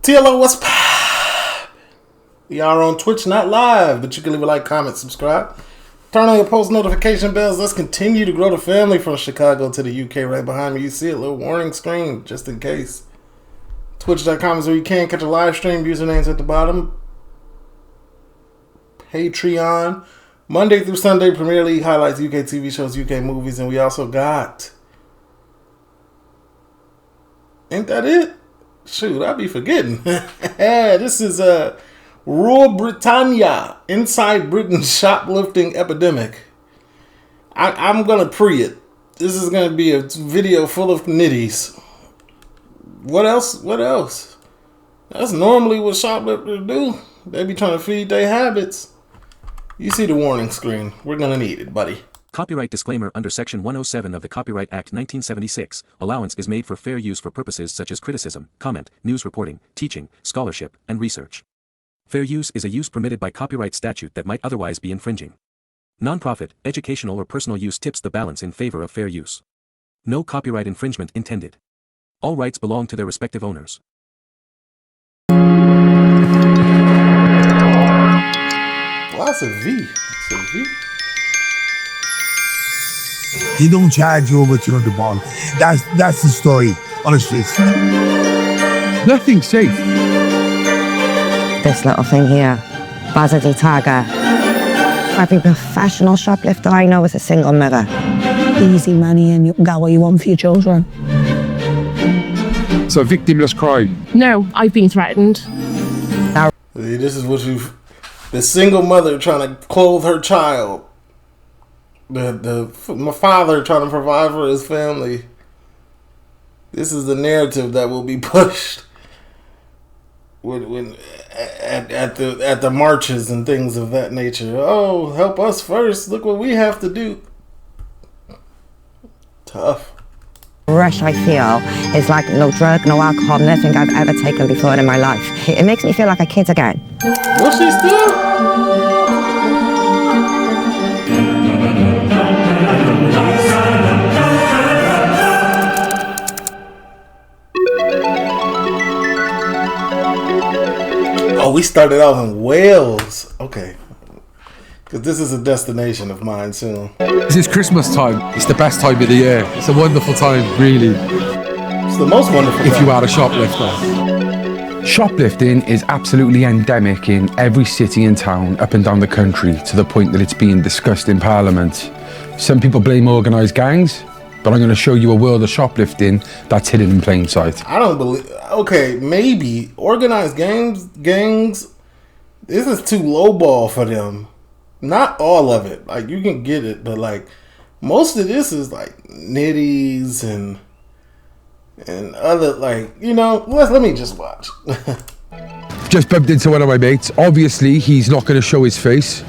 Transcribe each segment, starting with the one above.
TLO, what's pop? We are on Twitch, not live, but you can leave a like, comment, subscribe. Turn on your post notification bells. Let's continue to grow the family from Chicago to the UK. Right behind me, you see a little warning screen, just in case. Twitch.com is where you can catch a live stream. Usernames at the bottom. Patreon. Monday through Sunday, Premier League highlights, UK TV shows, UK movies, and we also got... Ain't that it? Shoot, I be forgetting. This is Rule Britannia, Inside Britain's Shoplifting Epidemic. I'm going to pre it. This is going to be a video full of nitties. What else? What else? That's normally what shoplifters do. They be trying to feed their habits. You see the warning screen. We're going to need it, buddy. Copyright disclaimer. Under Section 107 of the Copyright Act 1976, allowance is made for fair use for purposes such as criticism, comment, news reporting, teaching, scholarship, and research. Fair use is a use permitted by copyright statute that might otherwise be infringing. Non-profit, educational or personal use tips the balance in favor of fair use. No copyright infringement intended. All rights belong to their respective owners. Well, that's a V. It's a V. They don't charge you over 200 pounds. That's the story on the streets. Nothing's safe. This little thing here, Bazadi Taga. Every professional shoplifter I know is a single mother. Easy money and you can get what you want for your children. It's a victimless crime. No, I've been threatened. See, this is what you... The single mother trying to clothe her child. My father trying to provide for his family. This is the narrative that will be pushed when at the marches and things of that nature. Oh, help us first. Look what we have to do. Tough. Rush I feel is like no drug, no alcohol, nothing I've ever taken before in my life. It makes me feel like a kid again. Was she still? Oh, we started out in Wales. Okay. Because this is a destination of mine soon. This is Christmas time. It's the best time of the year. It's a wonderful time, really. It's the most wonderful if time. you are a shoplifter. Shoplifting is absolutely endemic in every city and town up and down the country, to the point that it's being discussed in Parliament. Some people blame organised gangs, but I'm going to show you a world of shoplifting that's hidden in plain sight. I don't believe... Okay, maybe. Organized gangs, this is too lowball for them. Not all of it. Like, you can get it, but, like, most of this is, like, nitties and other, like, you know, let me just watch. Just bumped into one of my mates. Obviously, he's not going to show his face,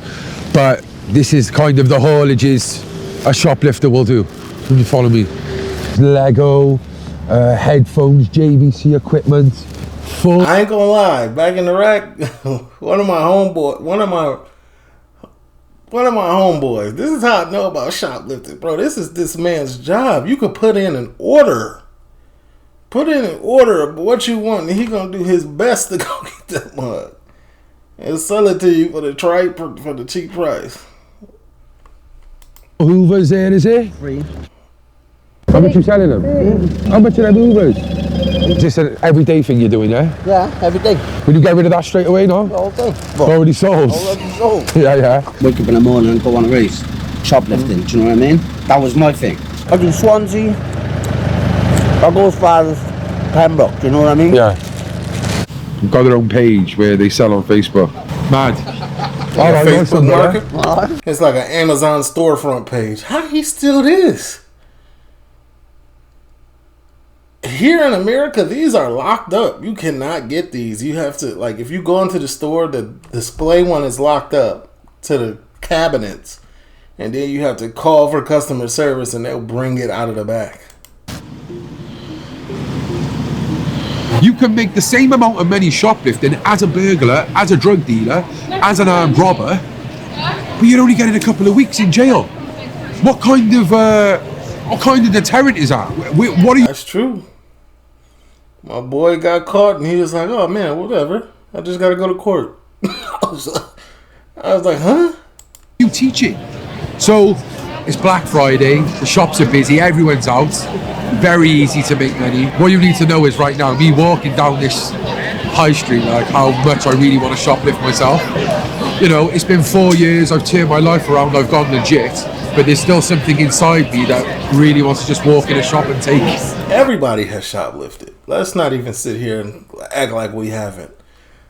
but this is kind of the haulages a shoplifter will do. Can you follow me? Lego, headphones, JVC equipment, full. I ain't gonna lie. Back in Iraq, one of my homeboys. This is how I know about shoplifting, bro. This is this man's job. You could put in an order. Put in an order of what you want, and he gonna do his best to go get that mug and sell it to you for the cheap price. Hoovers there, is it? 3. How much you selling them? How much are them Hoovers? Is this an everyday thing you're doing, yeah? Yeah, every day. Will you get rid of that straight away, no? All day. Already sold? Already sold. Yeah. Wake up in the morning and go on a race. Shoplifting, do you know what I mean? That was my thing. I do Swansea. I go as far as Pembroke, do you know what I mean? Yeah. You've got their own page where they sell on Facebook. Mad. Like a Facebook market? It's like an Amazon storefront page. How he steal this? Here in America, these are locked up. You cannot get these. You have to, like, if you go into the store, the display one is locked up to the cabinets. And then you have to call for customer service and they'll bring it out of the back. You can make the same amount of money shoplifting as a burglar, as a drug dealer, as an armed robber, but you're only getting a couple of weeks in jail. What kind of deterrent is that? What are you? That's true. My boy got caught and he was like, oh man, whatever. I just got to go to court. I was like, huh? You teach it. So it's Black Friday, the shops are busy, everyone's out. Very easy to make money. What you need to know is right now, me walking down this high street, like how much I really want to shoplift myself. You know, it's been 4 years, I've turned my life around, I've gone legit, but there's still something inside me that really wants to just walk in a shop and take. Everybody has shoplifted. Let's not even sit here and act like we haven't.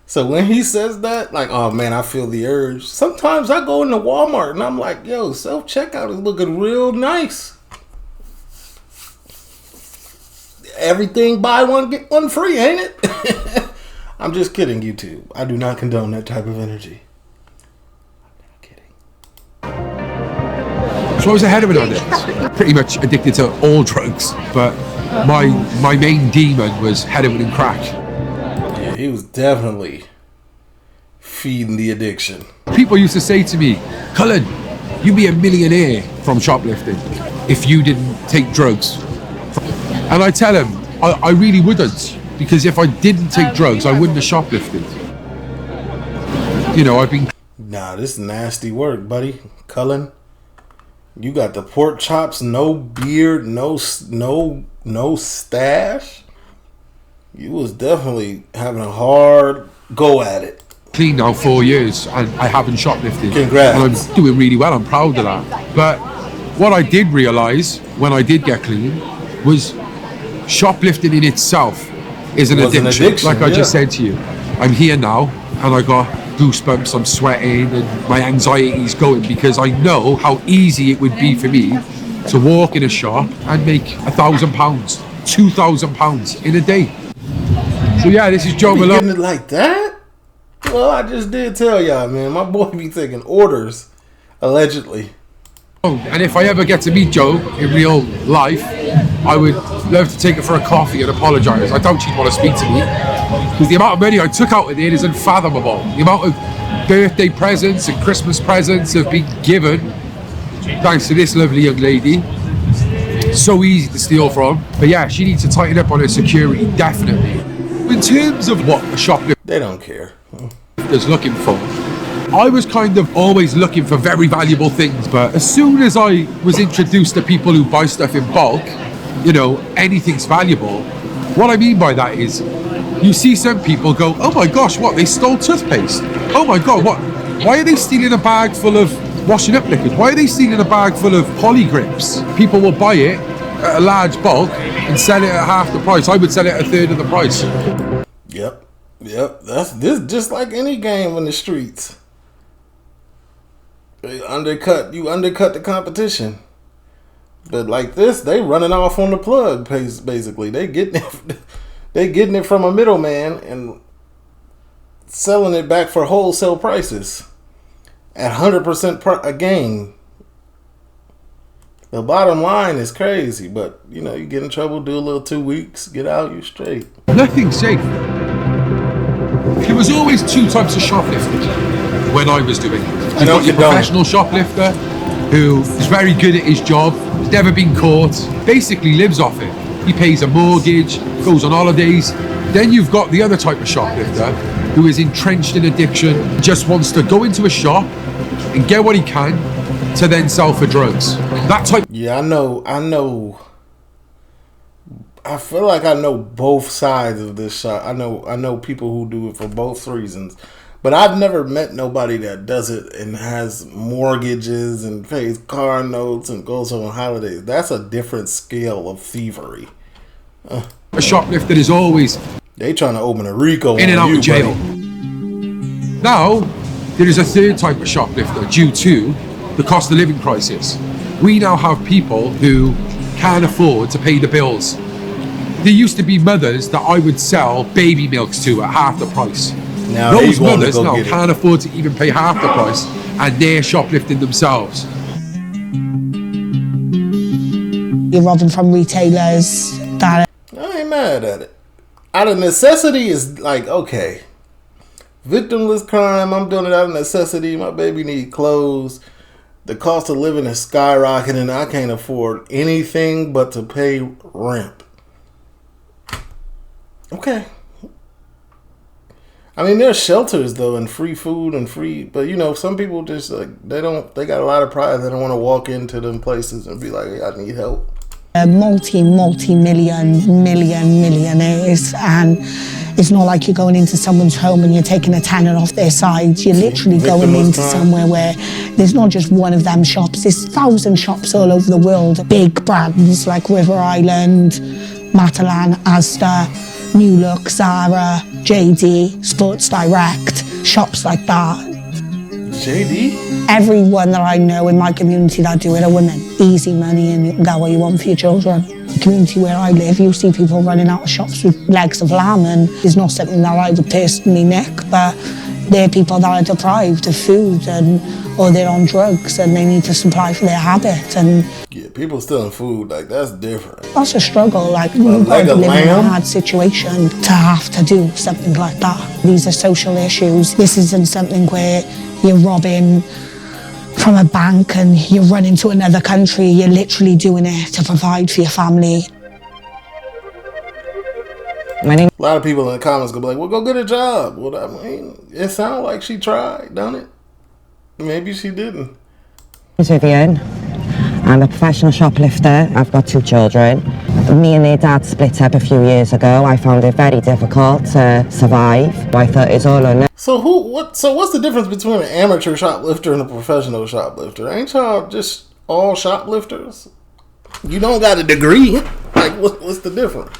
So when he says that, like, oh man, I feel the urge. Sometimes I go into Walmart and I'm like, yo, self-checkout is looking real nice. Everything buy one, get one free, ain't it? I'm just kidding, YouTube. I do not condone that type of energy. So I was ahead of it on it. Pretty much addicted to all drugs, but my main demon was heroin and crack. Yeah, he was definitely feeding the addiction. People used to say to me, Cullan, you'd be a millionaire from shoplifting if you didn't take drugs. And I tell them, I really wouldn't, because if I didn't take drugs, I wouldn't have shoplifted. You know, I've been... Nah, this is nasty work, buddy. Cullan, you got the pork chops, no beard, no stash. You was definitely having a hard go at it. Clean now 4 years and I haven't shoplifted. Congrats. And I'm doing really well, I'm proud of that. But what I did realise when I did get clean was shoplifting in itself is an addiction. Like I just said to you, I'm here now and I got goosebumps, I'm sweating and my anxiety's going because I know how easy it would be for me to walk in a shop and make £1,000, £2,000 in a day. So yeah, this is Joe Malone. Getting it like that? Well, I just did tell y'all, man. My boy be taking orders, allegedly. Oh, and if I ever get to meet Joe in real life, I would love to take her for a coffee and apologise. I doubt she'd want to speak to me. Because the amount of money I took out of it is unfathomable. The amount of birthday presents and Christmas presents have been given thanks to this lovely young lady. So easy to steal from. But yeah, she needs to tighten up on her security, definitely. In terms of what a shoplifter... They don't care. ...is looking for, I was kind of always looking for very valuable things, but as soon as I was introduced to people who buy stuff in bulk, you know, anything's valuable. What I mean by that is, you see some people go, oh my gosh, what, they stole toothpaste? Oh my god, what? Why are they stealing a bag full of washing up liquid? Why are they stealing a bag full of poly grips? People will buy it at a large bulk and sell it at half the price. I would sell it at a third of the price. Yep. That's this just like any game in the streets. You undercut the competition. But like this, they running off on the plug, basically. They getting it from a middleman and selling it back for wholesale prices at 100% a gain. The bottom line is crazy, but you know, you get in trouble, do a little 2 weeks, get out, you straight. Nothing's safe. There was always two types of shoplifters when I was doing it. You've got your professional shoplifter who is very good at his job, has never been caught, basically lives off it. He pays a mortgage, goes on holidays. Then you've got the other type of shoplifter who is entrenched in addiction, just wants to go into a shop and get what he can to then sell for drugs. That type. Yeah, I know. I feel like I know both sides of this shop. I know people who do it for both reasons. But I've never met nobody that does it and has mortgages and pays car notes and goes on holidays. That's a different scale of thievery. A shoplifter is always... They trying to open a RICO in and out of jail. Buddy. Now, there is a third type of shoplifter due to the cost of living crisis. We now have people who can't afford to pay the bills. There used to be mothers that I would sell baby milks to at half the price. Now those mothers now can't afford to even pay half the price, and they're shoplifting themselves. You're robbing from retailers. I ain't mad at it. Out of necessity is like, okay. Victimless crime, I'm doing it out of necessity. My baby need clothes. The cost of living is skyrocketing. I can't afford anything but to pay rent. Okay. I mean, there's shelters though, and free food and free, but you know, some people just like they got a lot of pride. They don't want to walk into them places and be like, hey, I need help. Millionaires, and it's not like you're going into someone's home and you're taking a tenner off their side. You're literally going into somewhere where there's not just one of them shops. There's 1,000 shops all over the world. Big brands like River Island, Matalan, Asda, New Look, Zara, JD, Sports Direct, shops like that. JD? Everyone that I know in my community that do it are women. Easy money and you can get what you want for your children. The community where I live, you see people running out of shops with legs of lamb, and it's not something that I would personally nick, but they're people that are deprived of food or they're on drugs and they need to supply for their habit. And yeah, people stealing food, like that's different. That's a struggle, like you've got to live in a hard situation to have to do something like that. These are social issues. This isn't something where you're robbing from a bank and you're running to another country. You're literally doing it to provide for your family. A lot of people in the comments gonna be like, well, go get a job. Well, I mean, it sounds like she tried, don't it? Maybe she didn't. TheeLitOne. I'm a professional shoplifter. I've got 2 children. Me and their dad split up a few years ago. I found it very difficult to survive. I thought it's all or nothing. So what's the difference between an amateur shoplifter and a professional shoplifter? Ain't y'all just all shoplifters? You don't got a degree. Like, what's the difference?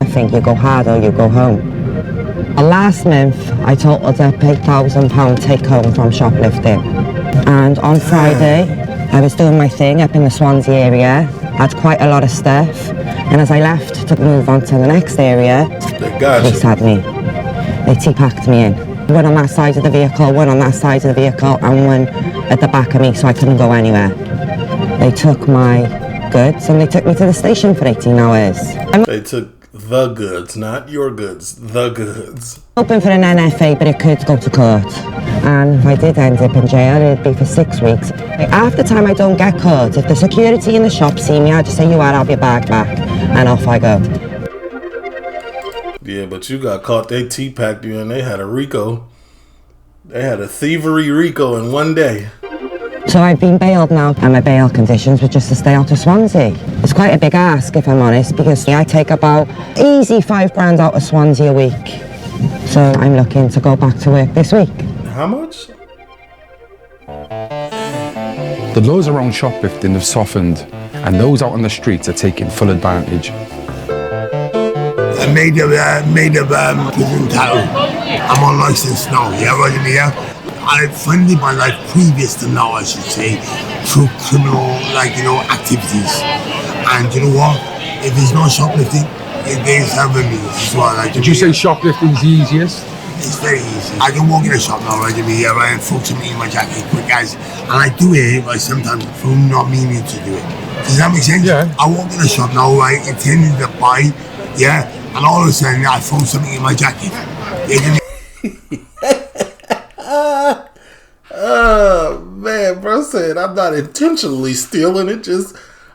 I think you go hard or you go home. Last month, I totaled up £8,000 take home from shoplifting. And on Friday, I was doing my thing up in the Swansea area. I had quite a lot of stuff. And as I left to move on to the next area, police had me. They T-packed me in. One on that side of the vehicle, one on that side of the vehicle, and one at the back of me, so I couldn't go anywhere. They took my goods and they took me to the station for 18 hours. They took the goods, not your goods, the goods. Hoping for an NFA, but it could go to court. And if I did end up in jail, it'd be for 6 weeks. Half the time I don't get caught. If the security in the shop see me, I just say, you are, have your bag back, and off I go. Yeah, but you got caught, they T-packed you, and they had a RICO. They had a thievery RICO in one day. So I've been bailed now, and my bail conditions were just to stay out of Swansea. It's quite a big ask, if I'm honest, because I take about easy £5 out of Swansea a week. So I'm looking to go back to work this week. How much? The laws around shoplifting have softened, and those out on the streets are taking full advantage. I made of prison title. I'm on license now, yeah, right in here. I funded my life previous to now, I should say, through criminal, activities. And you know what? If there's no shoplifting, there's avenues as well. Did you say shoplifting's the easiest? It's very easy. I can walk in a shop now, right in here, and throw something in my jacket, quick guys. And I do it, right, sometimes through not meaning to do it. Does that make sense? Yeah. I walk in a shop now, right, intending to buy, yeah, and all of a sudden I throw something in my jacket. Oh man, bro said I'm not intentionally stealing it.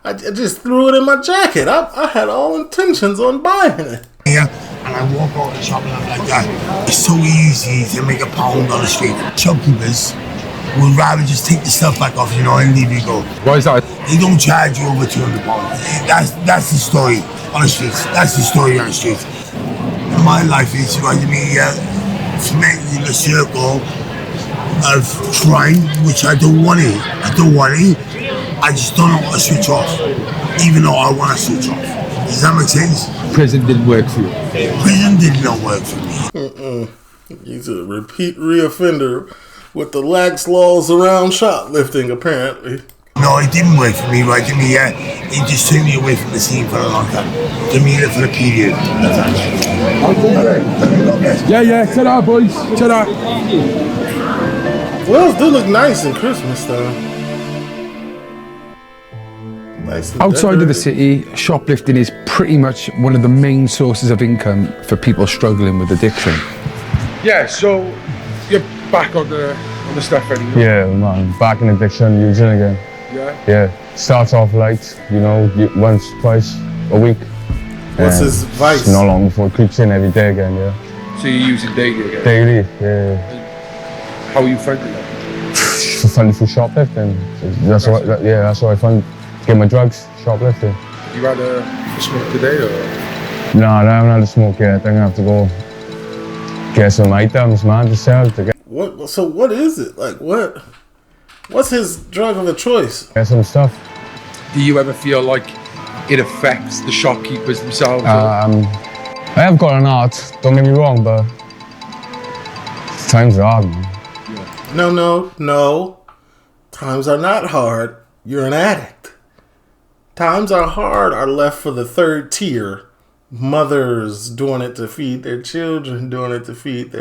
I just threw it in my jacket. I had all intentions on buying it. Yeah, and I walk out the shop and I'm like that. It's so easy to make a pound on the street. Shopkeepers would rather just take the stuff back off, and leave you go. Why is that? They don't charge you over £200. That's the story on the streets. That's the story on the streets. My life is right to be cemented in a circle of crime, which I don't want it. I just don't know how to switch off, even though I want to switch off. Does that make sense? Prison didn't work for you. Prison did not work for me. He's a repeat reoffender with the lax laws around shoplifting, apparently. No, it didn't work for me, right? It just took me away from the scene for a long time. Took me there for a period. Yeah, ta-da, boys. Ta-da. Wells do look nice in Christmas, though. Nice Outside of the city, shoplifting is pretty much one of the main sources of income for people struggling with addiction. Yeah, so you're back on the stuff anymore? Yeah, man, back in addiction, using again. Yeah? Yeah, starts off light, once, twice a week. What's his vice? Not long before it creeps in every day again, yeah. So you're using daily again? Daily, yeah. How are you finding it? For fun for shoplifting. That's what, that's what I find. Get my drugs, shoplifting. You had a smoke today or? No, I haven't had a smoke yet. I'm gonna have to go get some items, man, to sell. What? So what is it? Like what? What's his drug of choice? Get some stuff. Do you ever feel like it affects the shopkeepers themselves? I have got an art, don't get me wrong, but times are hard, man. No. Times are not hard. You're an addict. Times are hard are left for the third tier. Mothers doing it to feed their children, doing it to feed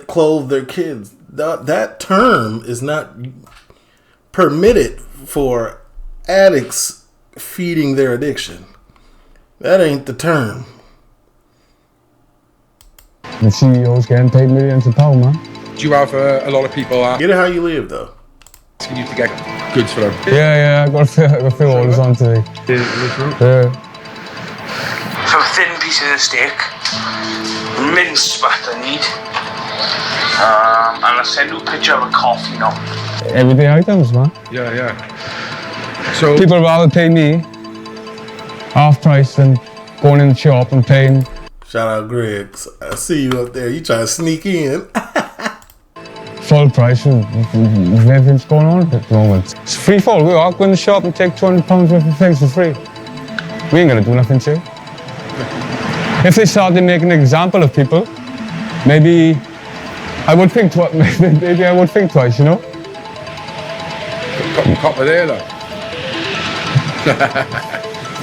clothe their kids. That term is not permitted for addicts feeding their addiction. That ain't the term. The CEO's getting paid millions of pounds, man. Do you have a lot of people Get it how you live, though. asking you to get goods for them? Yeah, I got a few orders on today. Yeah. Some thin pieces of steak, minced butter I need, and I'll send you a picture of a coffee now. Everyday items, man. Yeah. So People rather pay me half price than going in the shop and paying. Shout out Greg. I see you up there. You try to sneak in. Full price with everything's going on at the moment. It's free fall. We all go in the shop and take £200 worth of things for free. We ain't gonna do nothing to you. If they started making an example of people, maybe I would think twice. Maybe I would think twice, you know. copper there, though.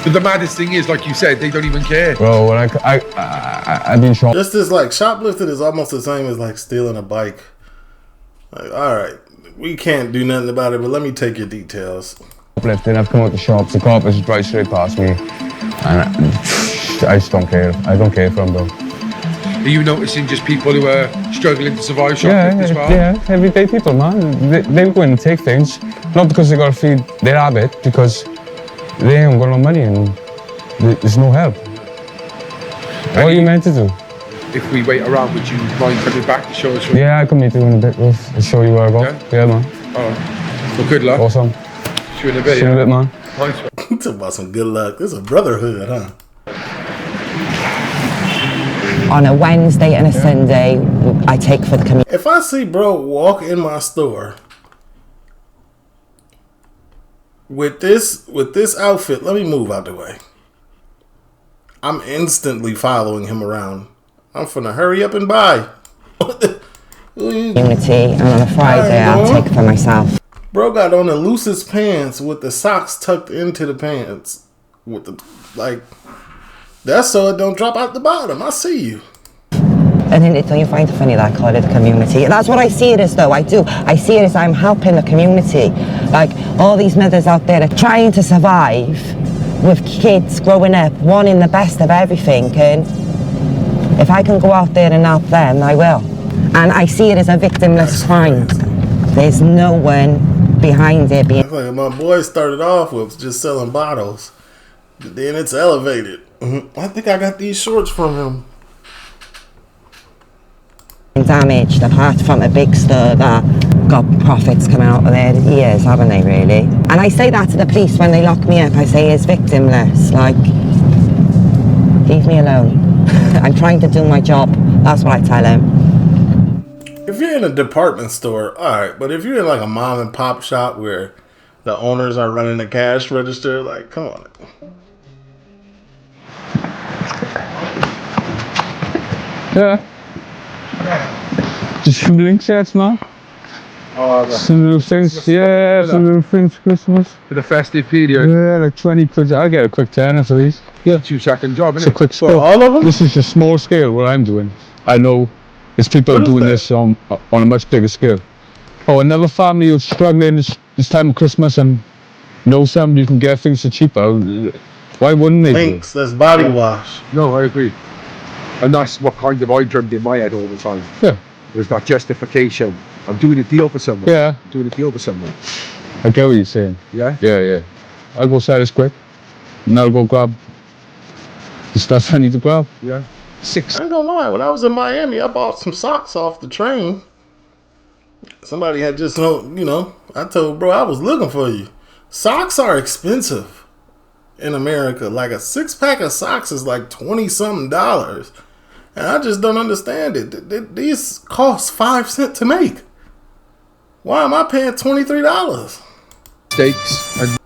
But the maddest thing is, like you said, they don't even care. Bro, when I've been shot. Just as like shoplifting is almost the same as like stealing a bike. Like, all right, we can't do nothing about it, but let me take your details. Shoplifting, I've come out the shops, the coppers just drive straight past me, and I just don't care. I don't care for them, though. Are you noticing just people who are struggling to survive shoplifting as well? Yeah, everyday people, man. They go in and take things, not because they got to feed their habit, because they ain't got no money and there's no help. What are you meant to do? If we wait around, would you mind coming back to show us? Yeah, I'll come meet you in a bit, Ruth. I'll show you where I go. Yeah, man. Alright. Well, good luck. Awesome. See you in a bit. See you in a bit, man. Nice. Talk about some good luck. This is a brotherhood, huh? On a Wednesday and a Sunday, I take for the community. If I see bro walk in my store with this outfit, let me move out the way. I'm instantly following him around. I'm finna hurry up and buy. Community, and on a Friday, I'll take for myself. Bro got on the loosest pants with the socks tucked into the pants. With the, like, that's so it don't drop out the bottom. I see you. And then don't you find it funny that I call it the community? That's what I see it as, though. I do. I see it as I'm helping the community. Like, all these mothers out there are trying to survive with kids growing up, wanting the best of everything. And if I can go out there and help them, I will. And I see it as a victimless crime. There's no one behind it. Like my boy started off with just selling bottles. Then it's elevated. I think I got these shorts from him. Damaged, apart from a big store that got profits coming out of their ears, haven't they, really? And I say that to the police when they lock me up. I say it's victimless. Like, leave me alone. I'm trying to do my job. That's what I tell him. If you're in a department store, alright, but if you're in like a mom and pop shop where the owners are running the cash register, like, come on. Yeah. Just some link sets, man. Oh, some little things, some little things for Christmas. For the festive period. Yeah, like 20 quid. I'll get a quick tenner for these. Yeah. 2-second job, It's isn't a quick it? scale. All of them? This is a small scale, what I'm doing. I know there's people doing this on a much bigger scale. Oh, another family who's struggling this time of Christmas and know somebody who can get things for cheaper. Why wouldn't they? Links, that's body wash. No, I agree. And that's what kind of I dreamed in my head all the time. Yeah. There's that justification. I'm doing a deal for someone. Yeah. I'm doing a deal for someone. I get what you're saying. Yeah? Yeah. I'll go sell this quick. And I'll go grab the stuff I need to grab. Yeah. 6. I ain't gonna lie, when I was in Miami, I bought some socks off the train. Somebody had just, I told bro, I was looking for you. Socks are expensive in America. Like a 6-pack of socks is like $20-something. And I just don't understand it. These cost 5 cents to make. Why am I paying $23? Steaks.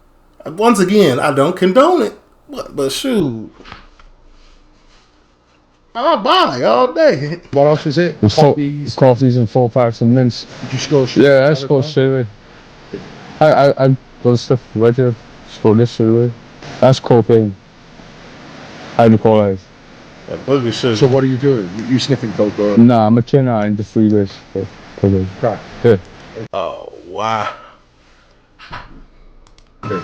Once again, I don't condone it. But shoot. I'll buy all day. What else is it? Coffees and 4 packs of mints. Did you score? Yeah, I scored straight away. I got stuff right here. Scored this straight away. That's cocaine. Hydrocolloid. So what are you doing? You sniffing coke or? Nah, I'm a chinner in the freeways. Crack. Yeah. Oh, wow. Okay.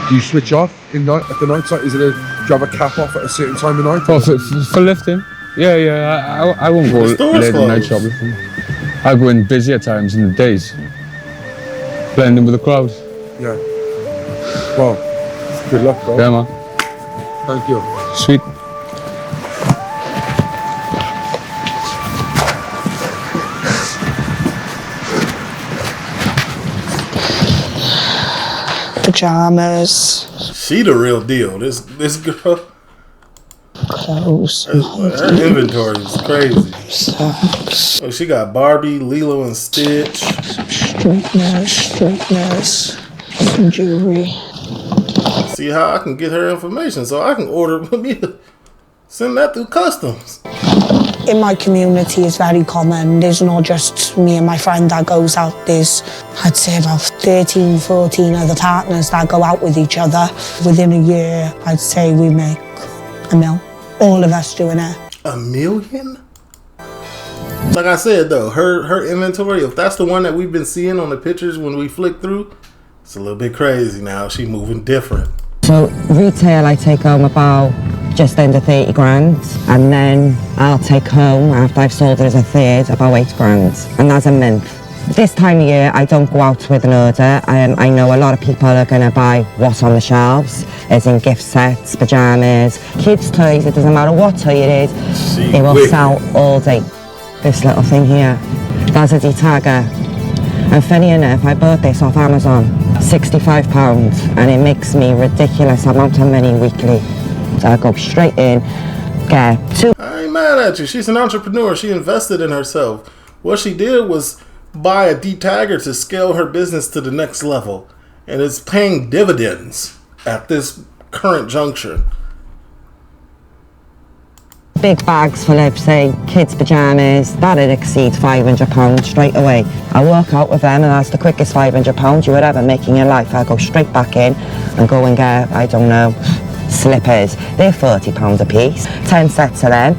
Do you switch off at the night side? Do you have a cap off at a certain time of night? Oh, for lifting? Yeah. I won't go late at night shoplifting. I go in busier times in the days. Blending with the crowd. Yeah. Well, good luck, bro. Yeah, man. Thank you. Sweet. Pajamas. She the real deal. This girl. Clothes. Her inventory is crazy. Socks. Oh, she got Barbie, Lilo and Stitch. Straighteners. Some jewelry. See how I can get her information so I can order me to send that through customs. In my community, it's very common. There's not just me and my friend that goes out. There's, I'd say, about 13, 14 other partners that go out with each other. Within a year, I'd say we make $1 million. All of us doing it. $1 million? Like I said, though, her inventory, if that's the one that we've been seeing on the pictures when we flick through, it's a little bit crazy now. She moving different. So retail, I take home about just under 30 grand, and then I'll take home, after I've sold it as a third, about 8 grand, and that's a month. This time of year, I don't go out with an order. I know a lot of people are going to buy what's on the shelves, as in gift sets, pyjamas, kids' toys. It doesn't matter what toy it is, it will sell all day. This little thing here, that's a detagger. And funny enough, I bought this off Amazon, £65, and it makes me a ridiculous amount of money weekly. So I go straight in, get 2. I ain't mad at you. She's an entrepreneur. She invested in herself. What she did was buy a detagger to scale her business to the next level. And it's paying dividends at this current juncture. Big bags full of, say, kids' pyjamas, that'd exceed £500 straight away. I walk out with them and that's the quickest £500 you would ever make in your life. I go straight back in and go and get, I don't know, slippers. They're £40 a piece. 10 sets of them.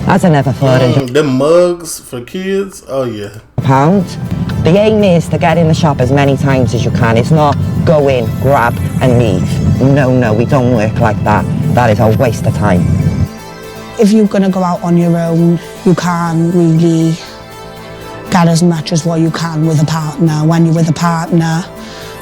That's another £400. Them mugs for kids, oh yeah. The aim is to get in the shop as many times as you can. It's not go in, grab and leave. No, we don't work like that. That is a waste of time. If you're going to go out on your own, you can't really get as much as what you can with a partner. When you're with a partner,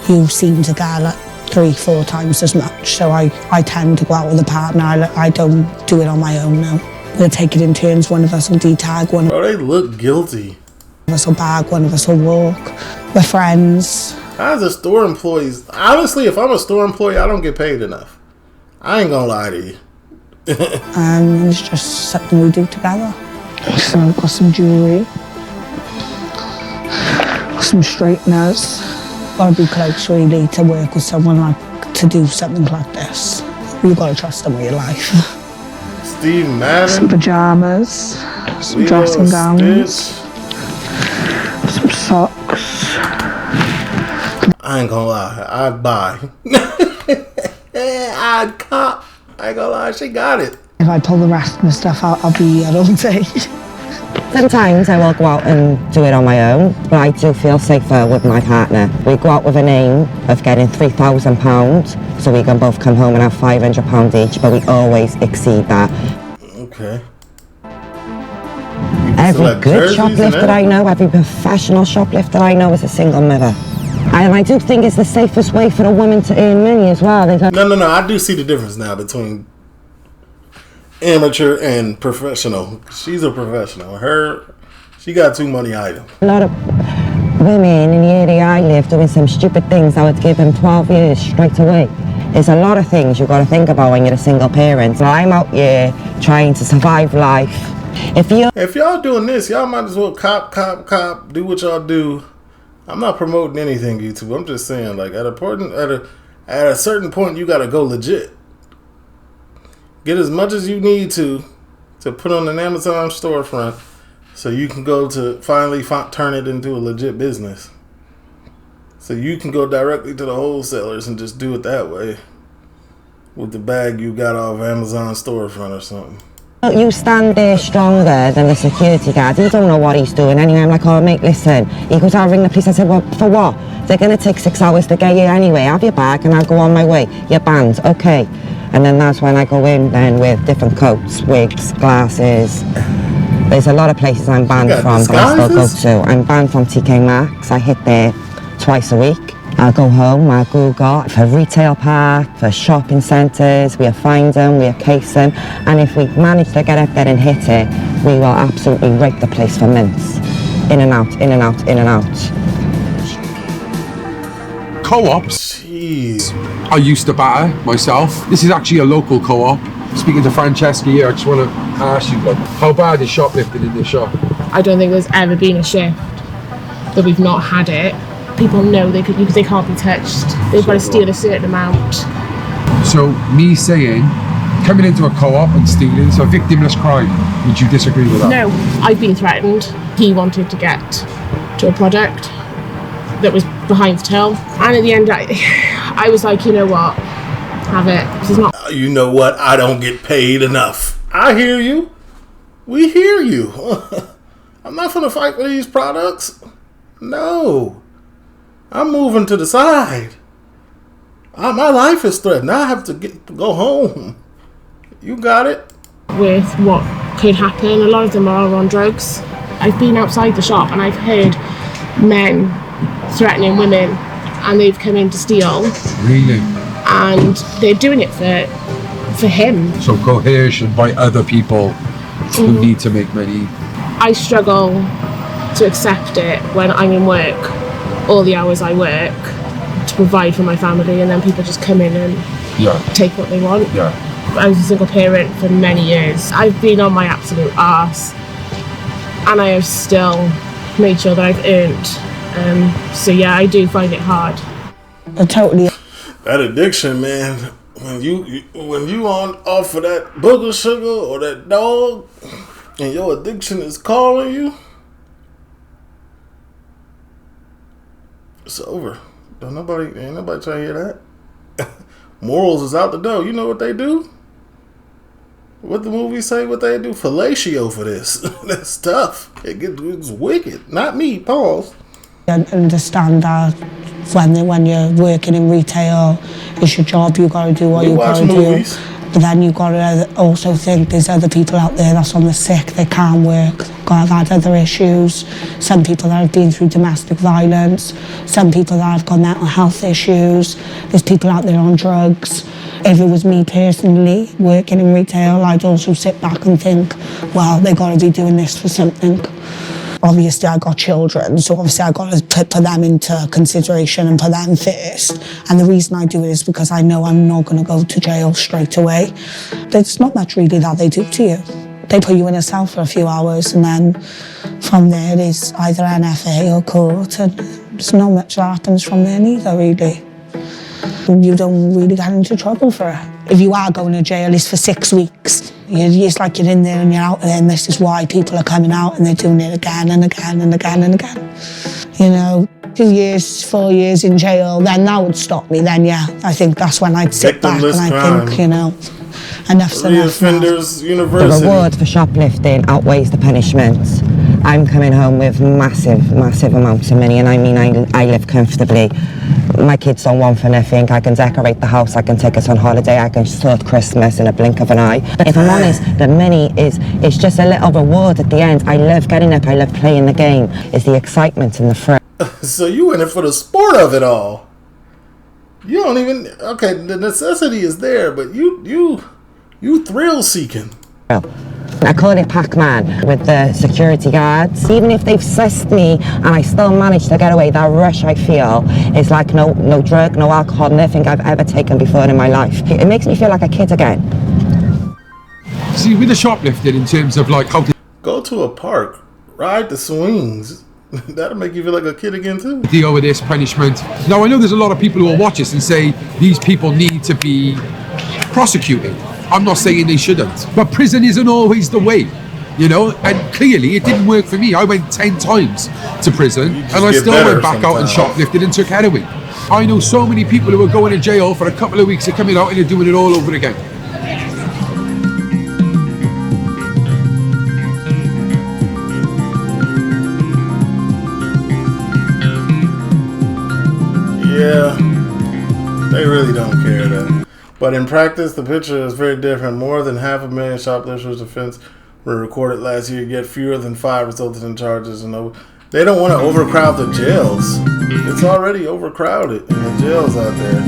you seem to get like 3-4 times as much. So I tend to go out with a partner. I don't do it on my own now. We'll take it in turns. One of us will detag, one of they look guilty. us will bag, one of us will walk. We're friends. As a store employee, honestly, if I'm a store employee, I don't get paid enough. I ain't gonna lie to you. It's just something we do together. So I've got some jewellery, some straighteners. Gotta be close really to work with someone like to do something like this. You've got to trust them with your life. Steve Madden. Some pyjamas, some dressing gowns, some socks. I ain't gonna lie, I'd buy. I'd cop. I ain't gonna lie, she got it. If I pull the rest of the stuff out, I'll be here all day. Sometimes I will go out and do it on my own, but I do feel safer with my partner. We go out with an aim of getting £3,000, so we can both come home and have £500 each, but we always exceed that. Okay. Every good shoplifter I know, every professional shoplifter I know is a single mother. And I do think it's the safest way for a woman to earn money as well. No, I do see the difference now between amateur and professional. She's a professional. She got too many items. A lot of women in the area I live doing some stupid things that would give them 12 years straight away. There's a lot of things you've got to think about when you're a single parent. I'm out here trying to survive life. If y'all doing this, y'all might as well cop, do what y'all do. I'm not promoting anything, YouTube. I'm just saying, like, at a certain point, you gotta go legit. Get as much as you need to put on an Amazon storefront, so you can go to finally turn it into a legit business. So you can go directly to the wholesalers and just do it that way, with the bag you got off Amazon storefront or something. You stand there stronger than the security guard. He don't know what he's doing anyway. I'm like, oh mate, listen. He goes, I'll ring the police. I said, well, for what? They're going to take 6 hours to get you anyway. Have your bag and I'll go on my way. You're banned. Okay. And then that's when I go in then with different coats, wigs, glasses. There's a lot of places I'm banned from, but I still go to. I'm banned from TK Maxx. I hit there twice a week. I'll go home, I'll Google for retail park, for shopping centres, we'll find them, we'll case them, and if we manage to get up there and hit it, we will absolutely rake the place for mints. In and out, in and out, in and out. Co-ops. Jeez. I used to batter myself. This is actually a local co-op. Speaking to Francesca here, I just want to ask you, how bad is shoplifting in this shop? I don't think there's ever been a shift that we've not had it. People know they can't be touched. They've got to steal a certain amount. So me saying, coming into a co-op and stealing, it's a victimless crime. Would you disagree with that? No, I've been threatened. He wanted to get to a product that was behind the till. And at the end, I was like, you know what? Have it. This is not... You know what? I don't get paid enough. I hear you. We hear you. I'm not going to fight for these products. No. I'm moving to the side. My life is threatened. I have to go home. You got it. With what could happen, a lot of them are on drugs. I've been outside the shop and I've heard men threatening women and they've come in to steal. Really? And they're doing it for him. So coercion by other people who need to make money. I struggle to accept it when I'm in work. All the hours I work to provide for my family, and then people just come in and take what they want. Yeah. I was a single parent for many years. I've been on my absolute arse, and I have still made sure that I've earned. So yeah, I do find it hard. Totally. That addiction, man. When you on off of that booger sugar or that dog, and your addiction is calling you. It's over. Ain't nobody trying to hear that. Morals is out the door. You know what they do? What the movie say? What they do? Fellatio for this. That's tough. It's wicked. Not me. Pause. I understand that when you're working in retail, it's your job. You got to do what you got to do. But then you've got to also think there's other people out there that's on the sick, they can't work, have had other issues. Some people that have been through domestic violence, some people that have got mental health issues, there's people out there on drugs. If it was me personally working in retail, I'd also sit back and think, well, they've got to be doing this for something. Obviously, I got children, so obviously I got to put them into consideration and put them first. And the reason I do it is because I know I'm not going to go to jail straight away. There's not much really that they do to you. They put you in a cell for a few hours, and then from there it's either NFA or court, and there's not much that happens from there neither, really. You don't really get into trouble for it. If you are going to jail, it's for 6 weeks. It's like you're in there and you're out there, and this is why people are coming out and they're doing it again and again and again and again. You know, 2 years, 4 years in jail, then that would stop me. Then, yeah, I think that's when I'd sit back and I think, you know, enough's enough. Offenders University. The reward for shoplifting outweighs the punishment. I'm coming home with massive amounts of money, and I mean, I live comfortably. My kids don't want for nothing. I can decorate the house, I can take us on holiday, I can sort Christmas in a blink of an eye. But if I'm honest, the money it's just a little reward at the end. I love getting up, I love playing the game. It's the excitement and the thrill. So you in it for the sport of it all. You don't even, okay, the necessity is there, but you thrill seeking. I call it Pac-Man with the security guards. Even if they've assessed me and I still manage to get away, that rush I feel is like no drug, no alcohol, nothing I've ever taken before in my life. It makes me feel like a kid again. See, with the shoplifting, in terms of like how to go to a park, ride the swings. That'll make you feel like a kid again too. Deal with this punishment. Now I know there's a lot of people who will watch this and say these people need to be prosecuted. I'm not saying they shouldn't, but prison isn't always the way, you know, and clearly it didn't work for me. I went 10 times to prison and I still went back out and shoplifted and took heroin. I know so many people who are going to jail for a couple of weeks and coming out and they're doing it all over again. Yeah, they really don't care though. But in practice, the picture is very different. More than 500,000 shoplifters' offense were recorded last year, yet fewer than 5 resulted in charges. And they don't want to overcrowd the jails. It's already overcrowded in the jails out there.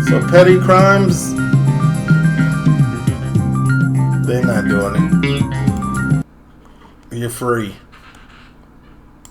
So petty crimes, they're not doing it. You're free.